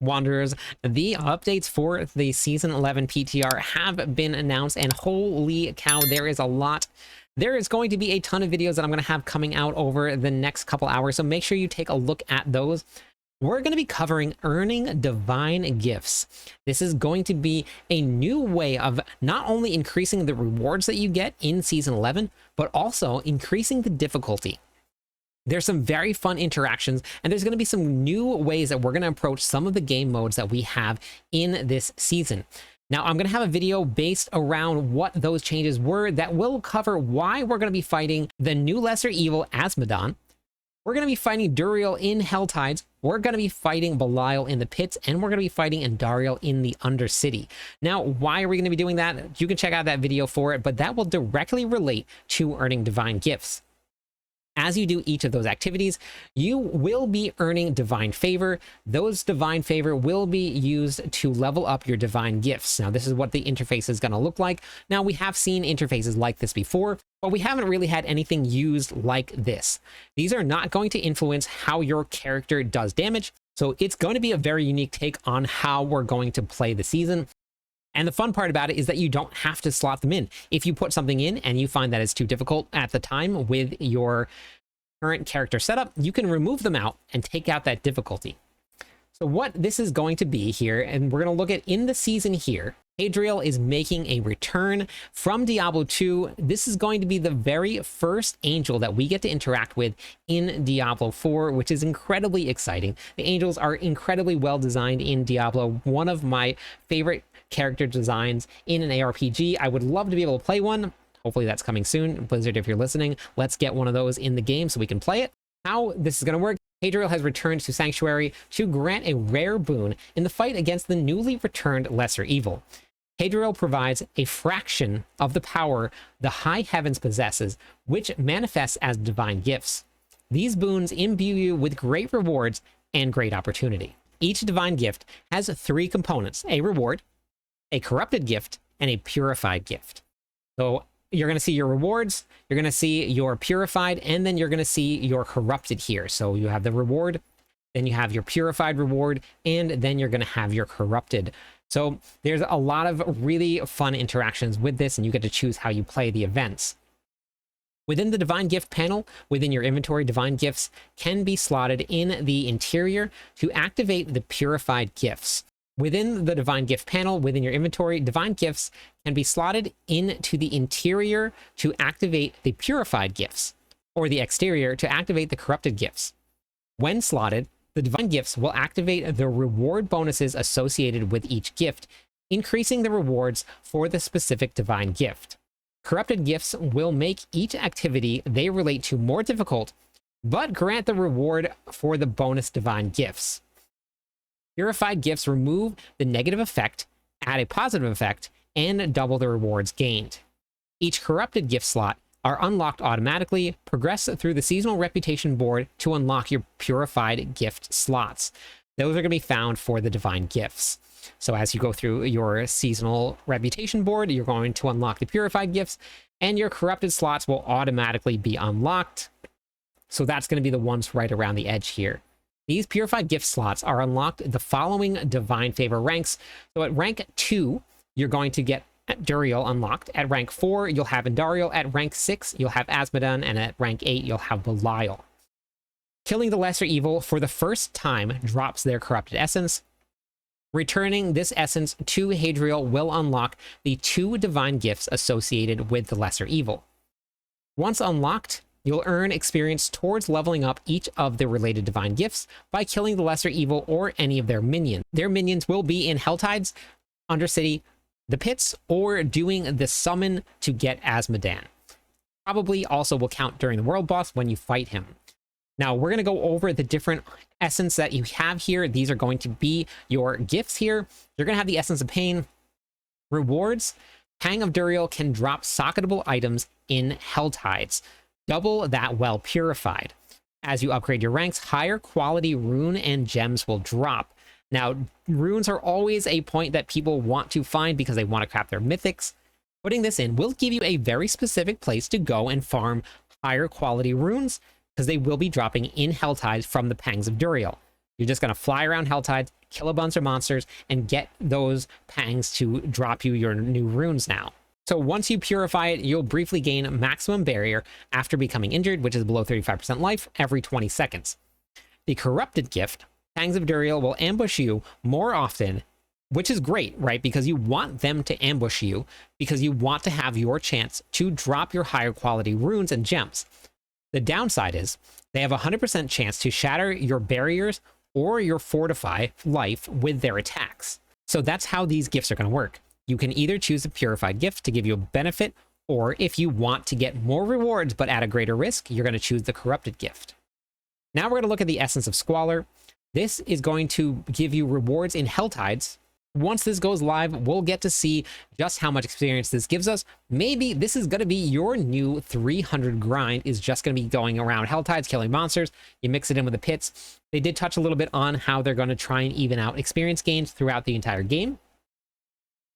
Wanderers, the updates for the Season 11 PTR have been announced, and holy cow, there is a lot. There is going to be a ton of videos that I'm going to have coming out over the next couple hours, so make sure you take a look at those. We're going to be covering earning divine gifts. This is going to be a new way of not only increasing the rewards that you get in Season 11, but also increasing the difficulty. There's some very fun interactions, and there's going to be some new ways that we're going to approach some of the game modes that we have in this season. Now, I'm going to have a video based around what those changes were that will cover why we're going to be fighting the new lesser evil Azmodan. We're going to be fighting Duriel in Helltides. We're going to be fighting Belial in the pits, and we're going to be fighting Duriel in the Undercity. Now, why are we going to be doing that? You can check out that video for it, but that will directly relate to earning divine gifts. As you do each of those activities, you will be earning divine favor. Those divine favor will be used to level up your divine gifts. Now, this is what the interface is going to look like. Now, we have seen interfaces like this before, but we haven't really had anything used like this. These are not going to influence how your character does damage, so it's going to be a very unique take on how we're going to play the season. And the fun part about it is that you don't have to slot them in. If you put something in and you find that it's too difficult at the time with your current character setup, you can remove them out and take out that difficulty. So what this is going to be here, and we're going to look at in the season here, Duriel is making a return from Diablo 2. This is going to be the very first angel that we get to interact with in Diablo 4, which is incredibly exciting. The angels are incredibly well designed in Diablo, one of my favorite character designs in an ARPG. I would love to be able to play one. Hopefully that's coming soon. Blizzard, if you're listening, let's get one of those in the game so we can play it. How this is going to work: Duriel has returned to Sanctuary to grant a rare boon in the fight against the newly returned lesser evil. Duriel provides a fraction of the power the high heavens possesses, which manifests as divine gifts. These boons imbue you with great rewards and great opportunity. Each divine gift has 3 components: a reward, a corrupted gift, and a purified gift. So you're going to see your rewards, you're going to see your purified, and then you're going to see your corrupted here. So you have the reward, then you have your purified reward, and then you're going to have your corrupted. So there's a lot of really fun interactions with this, and you get to choose how you play the events. Within the divine gift panel, within your inventory, divine gifts can be slotted in the interior to activate the purified gifts. Within the divine gift panel, within your inventory, divine gifts can be slotted into the interior to activate the purified gifts, or the exterior to activate the corrupted gifts. When slotted, the divine gifts will activate the reward bonuses associated with each gift, increasing the rewards for the specific divine gift. Corrupted gifts will make each activity they relate to more difficult, but grant the reward for the bonus divine gifts. Purified gifts remove the negative effect, add a positive effect, and double the rewards gained. Each corrupted gift slot are unlocked automatically. Progress through the seasonal reputation board to unlock your purified gift slots. Those are going to be found for the divine gifts. So as you go through your seasonal reputation board, you're going to unlock the purified gifts, and your corrupted slots will automatically be unlocked. So that's going to be the ones right around the edge here. These purified gift slots are unlocked the following divine favor ranks. So at rank 2, you're going to get Duriel unlocked. At rank 4, you'll have Duriel. At rank 6, you'll have Azmodan. And at rank 8, you'll have Belial. Killing the lesser evil for the first time drops their corrupted essence. Returning this essence to Duriel will unlock the 2 divine gifts associated with the lesser evil. Once unlocked, you'll earn experience towards leveling up each of the related divine gifts by killing the lesser evil or any of their minions. Their minions will be in Helltides, Undercity, the pits, or doing the summon to get Azmodan. Probably also will count during the world boss when you fight him. Now, we're going to go over the different essence that you have here. These are going to be your gifts here. You're going to have the Essence of Pain. Rewards: Pang of Duriel can drop socketable items in Helltides. Double that while purified. As you upgrade your ranks, higher quality rune and gems will drop. Now, runes are always a point that people want to find because they want to craft their mythics. Putting this in will give you a very specific place to go and farm higher quality runes, because they will be dropping in Helltides from the Pangs of Duriel. You're just going to fly around Helltides, kill a bunch of monsters, and get those pangs to drop you your new runes now. So once you purify it, you'll briefly gain maximum barrier after becoming injured, which is below 35% life, every 20 seconds. The corrupted gift, Pangs of Duriel, will ambush you more often, which is great, right? Because you want them to ambush you, because you want to have your chance to drop your higher quality runes and gems. The downside is they have a 100% chance to shatter your barriers or your fortify life with their attacks. So that's how these gifts are going to work. You can either choose a purified gift to give you a benefit, or if you want to get more rewards but at a greater risk, you're going to choose the corrupted gift. Now we're going to look at the essence of Squalor. This is going to give you rewards in Hell Tides. Once this goes live, we'll get to see just how much experience this gives us. Maybe this is going to be your new 300 grind, is just going to be going around Hell Tides, killing monsters. You mix it in with the pits. They did touch a little bit on how they're going to try and even out experience gains throughout the entire game.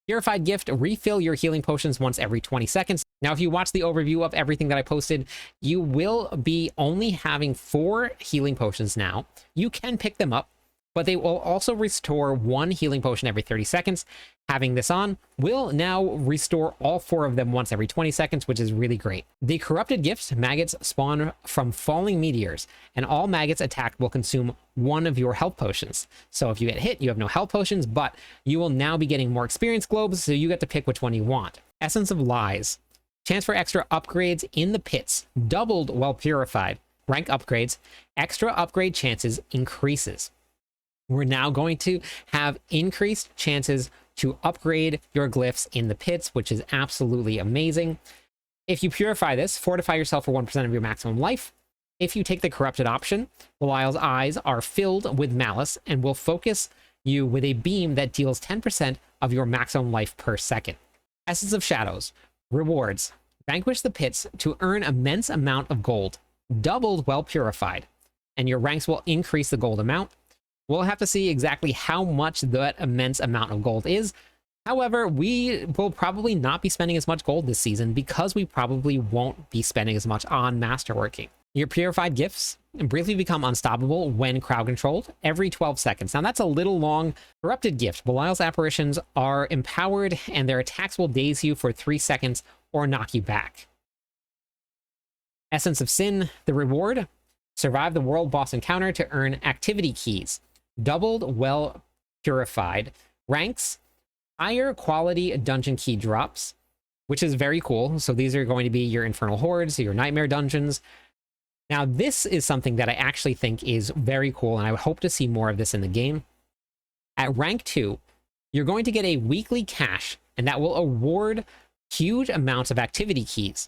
Purified gift, refill your healing potions once every 20 seconds. Now, if you watch the overview of everything that I posted, you will be only having 4 healing potions now. You can pick them up, but they will also restore 1 healing potion every 30 seconds. Having this on will now restore all 4 of them once every 20 seconds, which is really great. The corrupted gifts, maggots spawn from falling meteors, and all maggots attacked will consume 1 of your health potions. So if you get hit, you have no health potions, but you will now be getting more experience globes, so you get to pick which one you want. Essence of Lies, chance for extra upgrades in the pits, doubled while purified. Rank upgrades, extra upgrade chances increases. We're now going to have increased chances to upgrade your glyphs in the pits, which is absolutely amazing. If you purify this, fortify yourself for 1% of your maximum life. If you take the corrupted option, Belial's eyes are filled with malice and will focus you with a beam that deals 10% of your maximum life per second. Essence of Shadows, rewards, vanquish the pits to earn immense amount of gold, doubled while purified, and your ranks will increase the gold amount. We'll have to see exactly how much that immense amount of gold is. However, we will probably not be spending as much gold this season because we probably won't be spending as much on masterworking. Your purified gifts briefly become unstoppable when crowd controlled every 12 seconds. Now that's a little long. Corrupted gift, Belial's apparitions are empowered and their attacks will daze you for 3 seconds or knock you back. Essence of Sin, the reward, survive the world boss encounter to earn activity keys. Doubled well purified. Ranks, higher quality dungeon key drops, which is very cool. So these are going to be your Infernal Hordes, your Nightmare dungeons. Now this is something that I actually think is very cool, and I would hope to see more of this in the game. At rank 2, you're going to get a weekly cache, and that will award huge amounts of activity keys.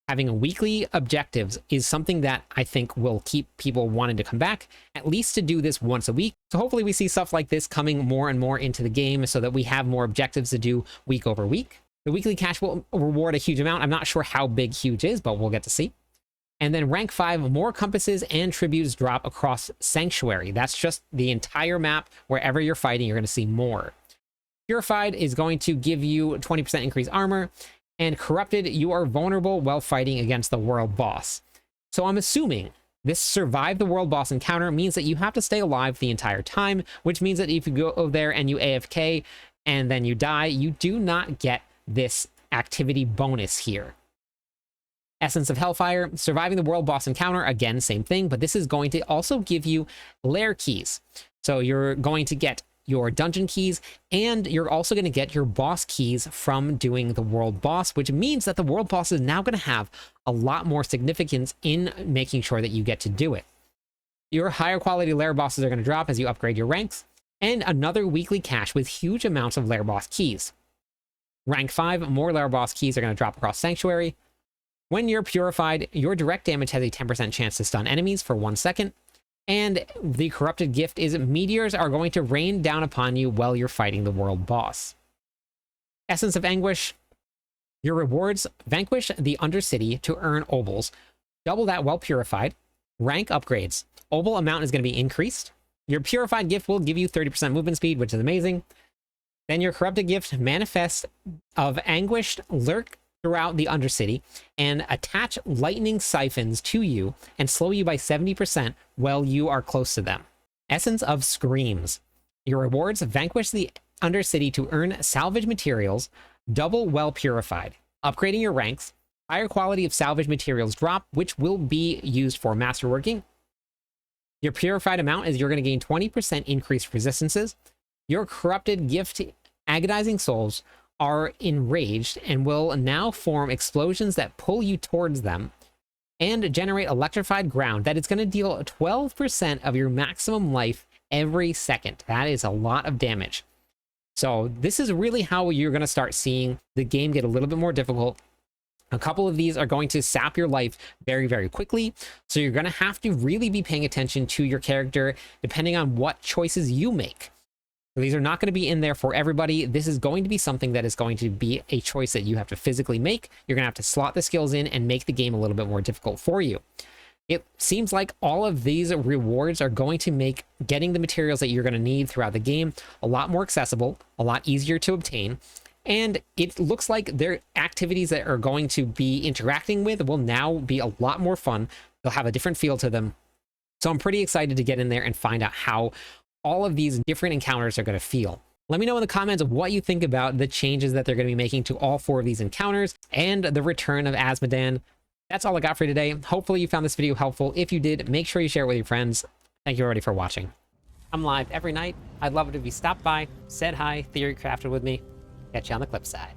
Having a weekly objectives is something that I think will keep people wanting to come back, at least to do this once a week. So hopefully we see stuff like this coming more and more into the game so that we have more objectives to do week over week. The weekly cache will reward a huge amount. I'm not sure how big huge is, but we'll get to see. And then rank 5, more compasses and tributes drop across Sanctuary. That's just the entire map. Wherever you're fighting, you're going to see more. Purified is going to give you 20% increased armor. And corrupted, you are vulnerable while fighting against the world boss. So I'm assuming this survive the world boss encounter means that you have to stay alive the entire time, which means that if you go there and you AFK and then you die, you do not get this activity bonus here. Essence of Hellfire, surviving the world boss encounter, again, same thing, but this is going to also give you lair keys. So you're going to get your dungeon keys, and you're also going to get your boss keys from doing the world boss, which means that the world boss is now going to have a lot more significance in making sure that you get to do it. Your higher quality lair bosses are going to drop as you upgrade your ranks, and another weekly cache with huge amounts of lair boss keys. Rank 5, more lair boss keys are going to drop across Sanctuary. When you're purified, your direct damage has a 10% chance to stun enemies for 1 second. And the corrupted gift is meteors are going to rain down upon you while you're fighting the world boss. Essence of Anguish, your rewards, vanquish the Undercity to earn obols. Double that while purified. Rank upgrades. Obol amount is going to be increased. Your purified gift will give you 30% movement speed, which is amazing. Then your corrupted gift, manifest of Anguish, lurk throughout the Undercity and attach lightning siphons to you and slow you by 70% while you are close to them. Essence of Screams. Your rewards: vanquish the Undercity to earn salvage materials, double well purified. Upgrading your ranks, higher quality of salvage materials drop, which will be used for masterworking. Your purified amount is you're going to gain 20% increased resistances. Your corrupted gift agonizing souls are enraged and will now form explosions that pull you towards them and generate electrified ground that is going to deal 12% of your maximum life every second. That is a lot of damage. So this is really how you're going to start seeing the game get a little bit more difficult. A couple of these are going to sap your life very, very quickly. So you're going to have to really be paying attention to your character depending on what choices you make. So these are not going to be in there for everybody. This is going to be something that is going to be a choice that you have to physically make. You're going to have to slot the skills in and make the game a little bit more difficult for you. It seems like all of these rewards are going to make getting the materials that you're going to need throughout the game a lot more accessible, a lot easier to obtain. And it looks like their activities that are going to be interacting with will now be a lot more fun. They'll have a different feel to them. So I'm pretty excited to get in there and find out how all of these different encounters are going to feel. Let me know in the comments what you think about the changes that they're going to be making to all 4 of these encounters and the return of Azmodan. That's all I got for you today. Hopefully you found this video helpful. If you did, make sure you share it with your friends. Thank you everybody for watching. I'm live every night. I'd love it if you stopped by, said hi, theory crafted with me. Catch you on the clip side.